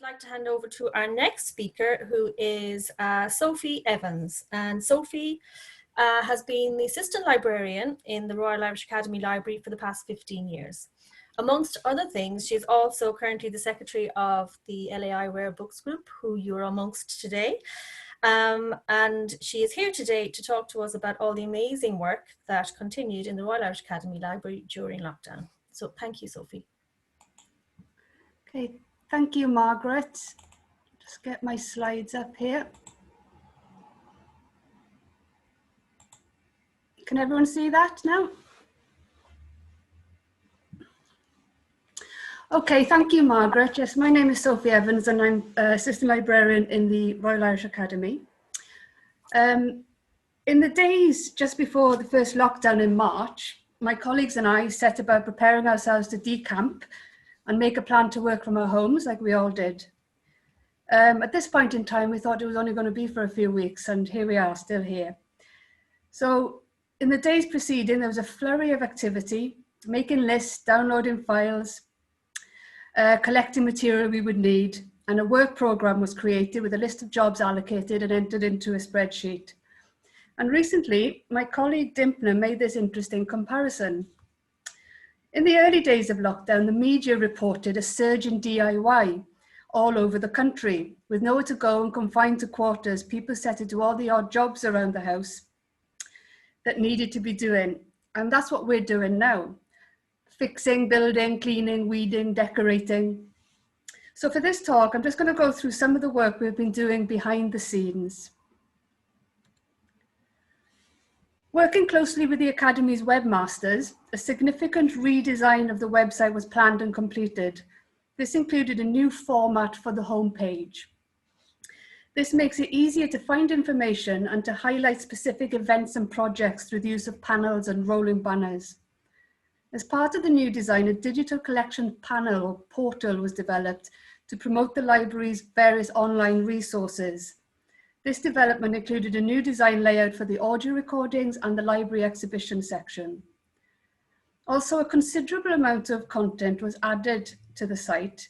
like to hand over to our next speaker, who is Sophie Evans. And Sophie has been the assistant librarian in the Royal Irish Academy Library for the past 15 years. Amongst other things, she's also currently the secretary of the LAI Rare Books Group, who you're amongst today. And she is here today to talk to us about all the amazing work that continued in the Royal Irish Academy Library during lockdown. So thank you, Sophie. Okay, thank you, Margaret. Just get my slides up here. Can everyone see that now? Okay, thank you, Margaret. Yes, my name is Sophie Evans and I'm assistant librarian in the Royal Irish Academy. In the days just before the first lockdown in March, my colleagues and I set about preparing ourselves to decamp and make a plan to work from our homes like we all did. At this point in time, we thought it was only going to be for a few weeks, and here we are, still here. So in the days preceding, there was a flurry of activity, making lists, downloading files, collecting material we would need, and a work program was created with a list of jobs allocated and entered into a spreadsheet. And recently, my colleague Dimpner made this interesting comparison. In the early days of lockdown, the media reported a surge in DIY all over the country. With nowhere to go and confined to quarters, people set to do all the odd jobs around the house that needed to be doing. And that's what we're doing now. Fixing, building, cleaning, weeding, decorating. So for this talk, I'm just going to go through some of the work we've been doing behind the scenes. Working closely with the Academy's webmasters, a significant redesign of the website was planned and completed. This included a new format for the homepage. This makes it easier to find information and to highlight specific events and projects through the use of panels and rolling banners. As part of the new design, a digital collection panel or portal was developed to promote the library's various online resources. This development included a new design layout for the audio recordings and the library exhibition section. Also, a considerable amount of content was added to the site,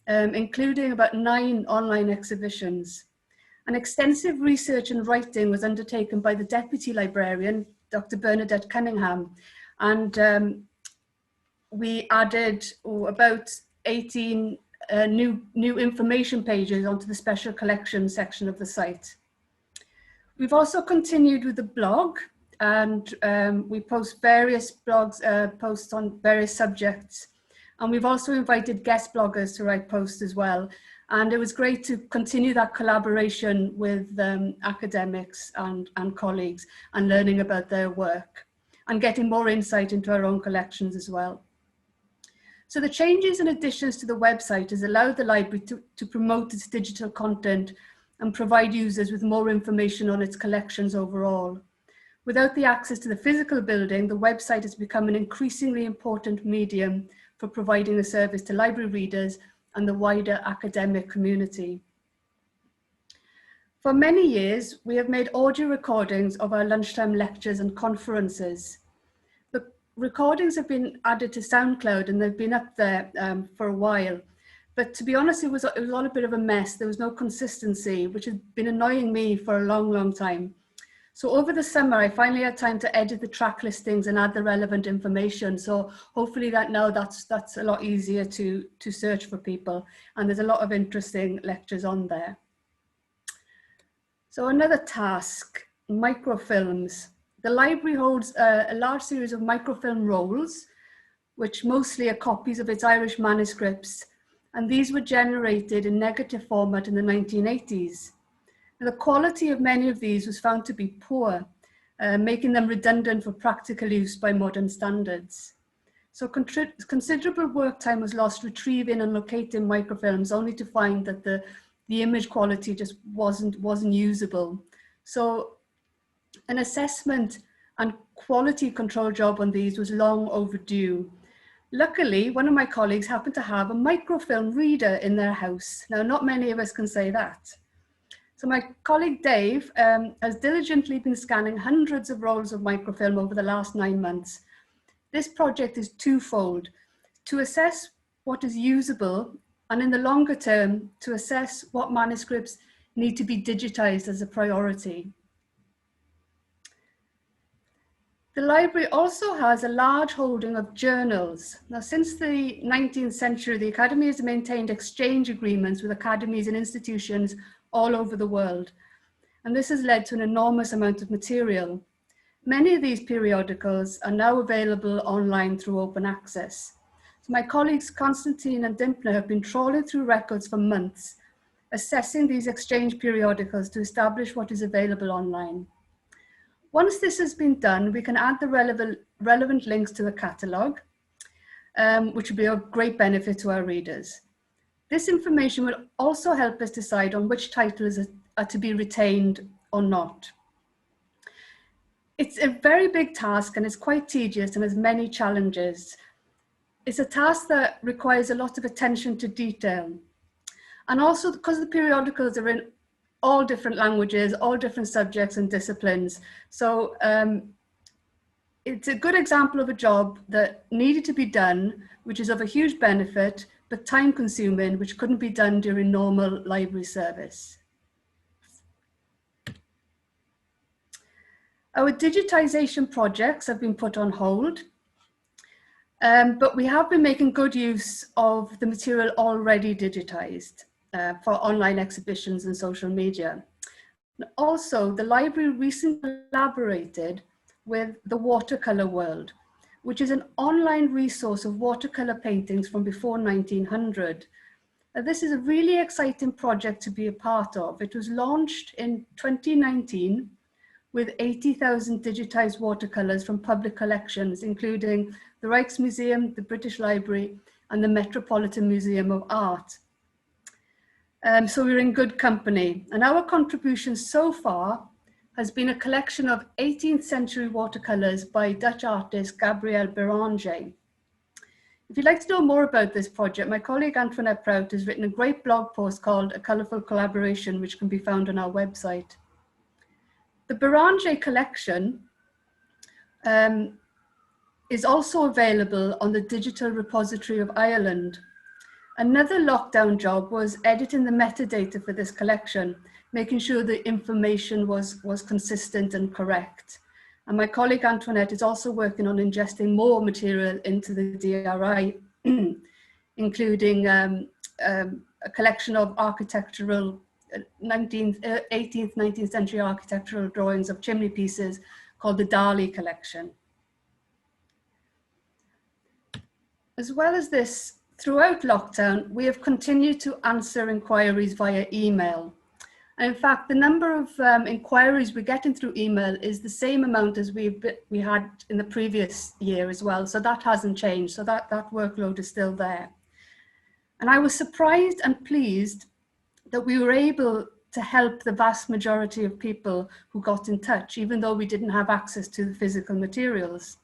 including about 9 online exhibitions. An extensive research and writing was undertaken by the Deputy Librarian, Dr. Bernadette Cunningham, and we added about 18 new information pages onto the special collections section of the site. We've also continued with the blog, and we post various posts on various subjects. And we've also invited guest bloggers to write posts as well. And it was great to continue that collaboration with academics and colleagues and learning about their work and getting more insight into our own collections as well. So the changes and additions to the website has allowed the library to promote its digital content and provide users with more information on its collections overall. Without the access to the physical building, the website has become an increasingly important medium for providing a service to library readers and the wider academic community. For many years, we have made audio recordings of our lunchtime lectures and conferences. The recordings have been added to Soundcloud and they've been up there for a while. But to be honest, it was all a bit of a mess. There was no consistency, which has been annoying me for a long, long time. So over the summer, I finally had time to edit the track listings and add the relevant information. So hopefully that's a lot easier to search for people. And there's a lot of interesting lectures on there. So another task, microfilms. The library holds a large series of microfilm rolls, which mostly are copies of its Irish manuscripts. And these were generated in negative format in the 1980s. The quality of many of these was found to be poor, making them redundant for practical use by modern standards. So considerable work time was lost retrieving and locating microfilms, only to find that the image quality just wasn't usable. So an assessment and quality control job on these was long overdue. Luckily, one of my colleagues happened to have a microfilm reader in their house. Now, not many of us can say that. So my colleague Dave has diligently been scanning hundreds of rolls of microfilm over the last 9 months. This project is twofold: to assess what is usable and in the longer term, to assess what manuscripts need to be digitized as a priority. The library also has a large holding of journals. Now, since the 19th century, the Academy has maintained exchange agreements with academies and institutions all over the world. And this has led to an enormous amount of material. Many of these periodicals are now available online through open access. So my colleagues Constantine and Dimpner have been trawling through records for months, assessing these exchange periodicals to establish what is available online. Once this has been done, we can add the relevant links to the catalogue, which will be of great benefit to our readers. This information will also help us decide on which titles are to be retained or not. It's a very big task and it's quite tedious and has many challenges. It's a task that requires a lot of attention to detail. And also because the periodicals are in all different languages, all different subjects and disciplines. So it's a good example of a job that needed to be done, which is of a huge benefit, but time consuming, which couldn't be done during normal library service. Our digitization projects have been put on hold, but we have been making good use of the material already digitized for online exhibitions and social media. Also, the library recently collaborated with the Watercolor World, which is an online resource of watercolor paintings from before 1900. This is a really exciting project to be a part of. It was launched in 2019 with 80,000 digitized watercolors from public collections, including the Rijksmuseum, the British Library, and the Metropolitan Museum of Art. So we're in good company. And our contribution so far has been a collection of 18th century watercolors by Dutch artist Gabriel Beranger. If you'd like to know more about this project, my colleague Antoinette Prout has written a great blog post called A Colourful Collaboration, which can be found on our website. The Beranger collection is also available on the Digital Repository of Ireland. Another lockdown job was editing the metadata for this collection, making sure the information was consistent and correct. And my colleague Antoinette is also working on ingesting more material into the DRI, including a collection of architectural 18th, 19th century architectural drawings of chimney pieces called the Dali collection. As well as this, throughout lockdown, we have continued to answer inquiries via email. And in fact, the number of inquiries we're getting through email is the same amount as we had in the previous year as well. So that hasn't changed. So that workload is still there. And I was surprised and pleased that we were able to help the vast majority of people who got in touch, even though we didn't have access to the physical materials.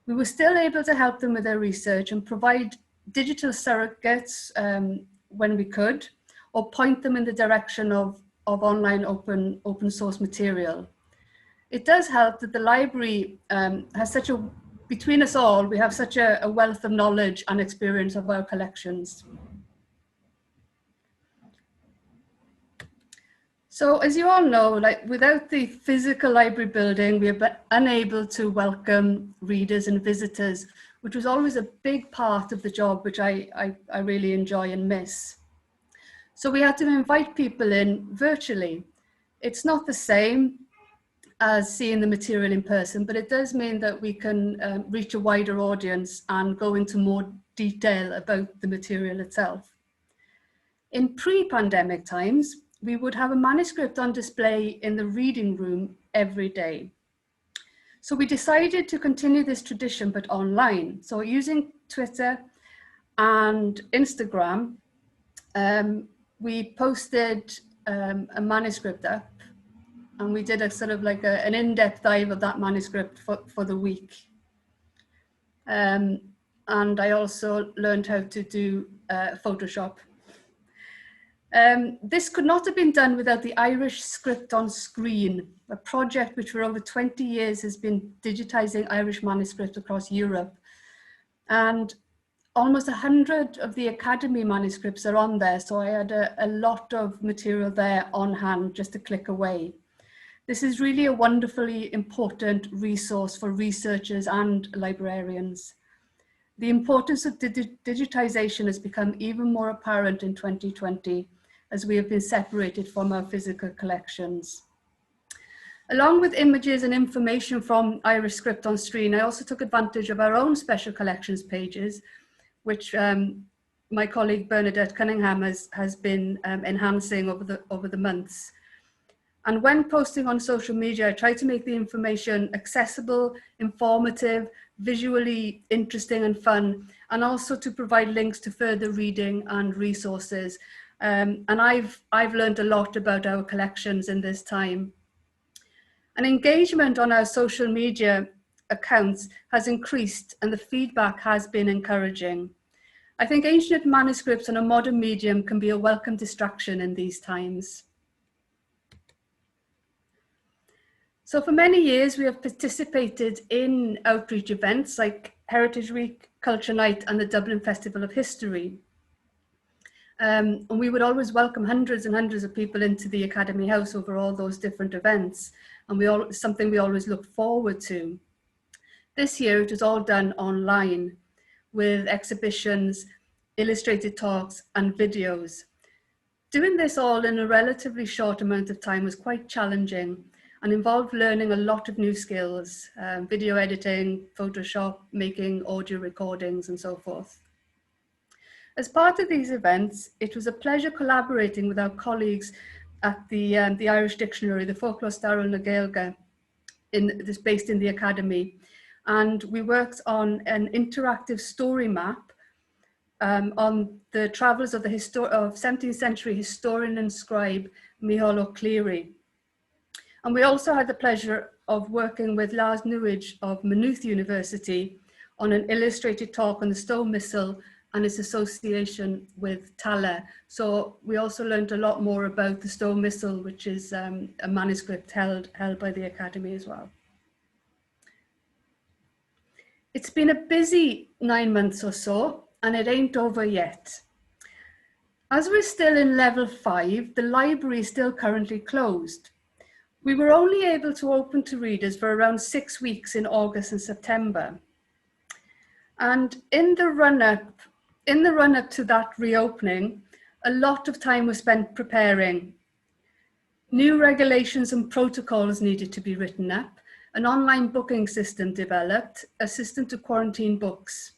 We were still able to help them with their research and provide digital surrogates when we could, or point them in the direction of online open source material. It does help that the library has such a, between us all, we have such a wealth of knowledge and experience of our collections. So as you all know, like without the physical library building, we have been unable to welcome readers and visitors, which was always a big part of the job, which I really enjoy and miss. So we had to invite people in virtually. It's not the same as seeing the material in person, but it does mean that we can reach a wider audience and go into more detail about the material itself. In pre-pandemic times, we would have a manuscript on display in the reading room every day. So we decided to continue this tradition, but online. So using Twitter and Instagram, we posted a manuscript up, and we did a sort of like an in-depth dive of that manuscript for the week. And I also learned how to do Photoshop. This could not have been done without the Irish Script on Screen, a project which for over 20 years has been digitizing Irish manuscripts across Europe. And almost 100 of the Academy manuscripts are on there, so I had a lot of material there on hand just to click away. This is really a wonderfully important resource for researchers and librarians. The importance of digitization has become even more apparent in 2020 as we have been separated from our physical collections. Along with images and information from Irish Script on Screen, I also took advantage of our own special collections pages, which my colleague Bernadette Cunningham has been enhancing over the months. And when posting on social media, I try to make the information accessible, informative, visually interesting and fun, and also to provide links to further reading and resources. And I've learned a lot about our collections in this time. And engagement on our social media accounts has increased and the feedback has been encouraging. I think ancient manuscripts on a modern medium can be a welcome distraction in these times. So for many years, we have participated in outreach events like Heritage Week, Culture Night, and the Dublin Festival of History. And we would always welcome hundreds and hundreds of people into the Academy House over all those different events. And something we always look forward to. This year, it was all done online with exhibitions, illustrated talks, and videos. Doing this all in a relatively short amount of time was quite challenging and involved learning a lot of new skills, video editing, Photoshop, making audio recordings, and so forth. As part of these events, it was a pleasure collaborating with our colleagues at the Irish Dictionary, the Folklore Starrel na Gaeilge, based in the Academy. And we worked on an interactive story map on the travels of the 17th century historian and scribe Micheál O'Clery. And we also had the pleasure of working with Lars Newidge of Maynooth University on an illustrated talk on the Stone Missal and its association with Tala. So we also learned a lot more about the Stone Missal, which is a manuscript held by the Academy as well. It's been a busy 9 months or so, and it ain't over yet. As we're still in level 5, the library is still currently closed. We were only able to open to readers for around 6 weeks in August and September. And in the run-up to that reopening, a lot of time was spent preparing. New regulations and protocols needed to be written up, an online booking system developed, a system to quarantine books.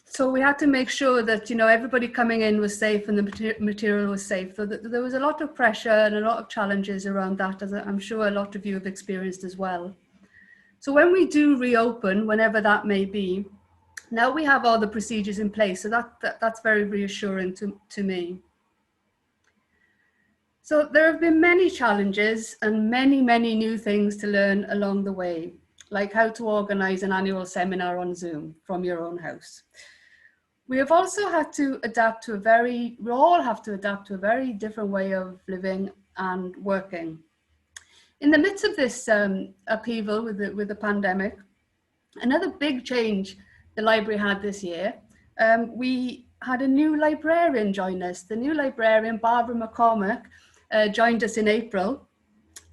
So we had to make sure that everybody coming in was safe and the material was safe. So there was a lot of pressure and a lot of challenges around that, as I'm sure a lot of you have experienced as well. So when we do reopen, whenever that may be, now we have all the procedures in place. So that's very reassuring to me. So there have been many challenges and many new things to learn along the way, like how to organize an annual seminar on Zoom from your own house. We have also had to adapt to we all have to adapt to a very different way of living and working. In the midst of this upheaval with the pandemic, another big change the library had this year, we had a new librarian join us. The new librarian, Barbara McCormack, joined us in April,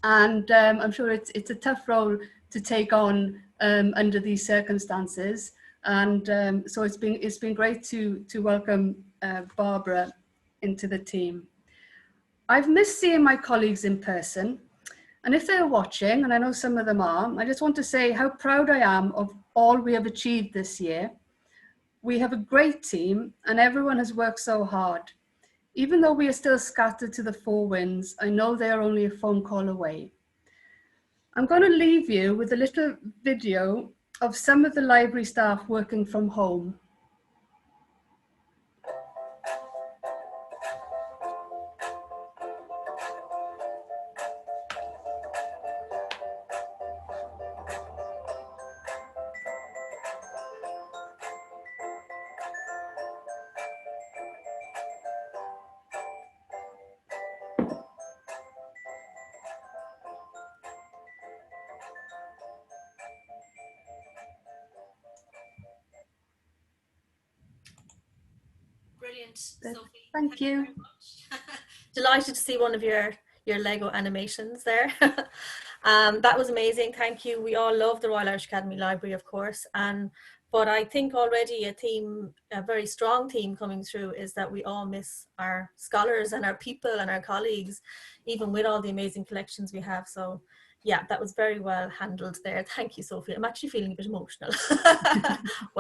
and I'm sure it's a tough role to take on under these circumstances. And so it's been great to welcome Barbara into the team. I've missed seeing my colleagues in person, and if they're watching, and I know some of them are, I just want to say how proud I am of all we have achieved this year. We have a great team, and everyone has worked so hard. Even though we are still scattered to the four winds, I know they are only a phone call away. I'm going to leave you with a little video of some of the library staff working from home. brilliant, Sophie. Thank you. Very much. Delighted to see one of your Lego animations there. That was amazing. Thank you. We all love the Royal Irish Academy Library, of course. But I think already a very strong theme coming through is that we all miss our scholars and our people and our colleagues, even with all the amazing collections we have. So yeah, that was very well handled there. Thank you, Sophie. I'm actually feeling a bit emotional. Well.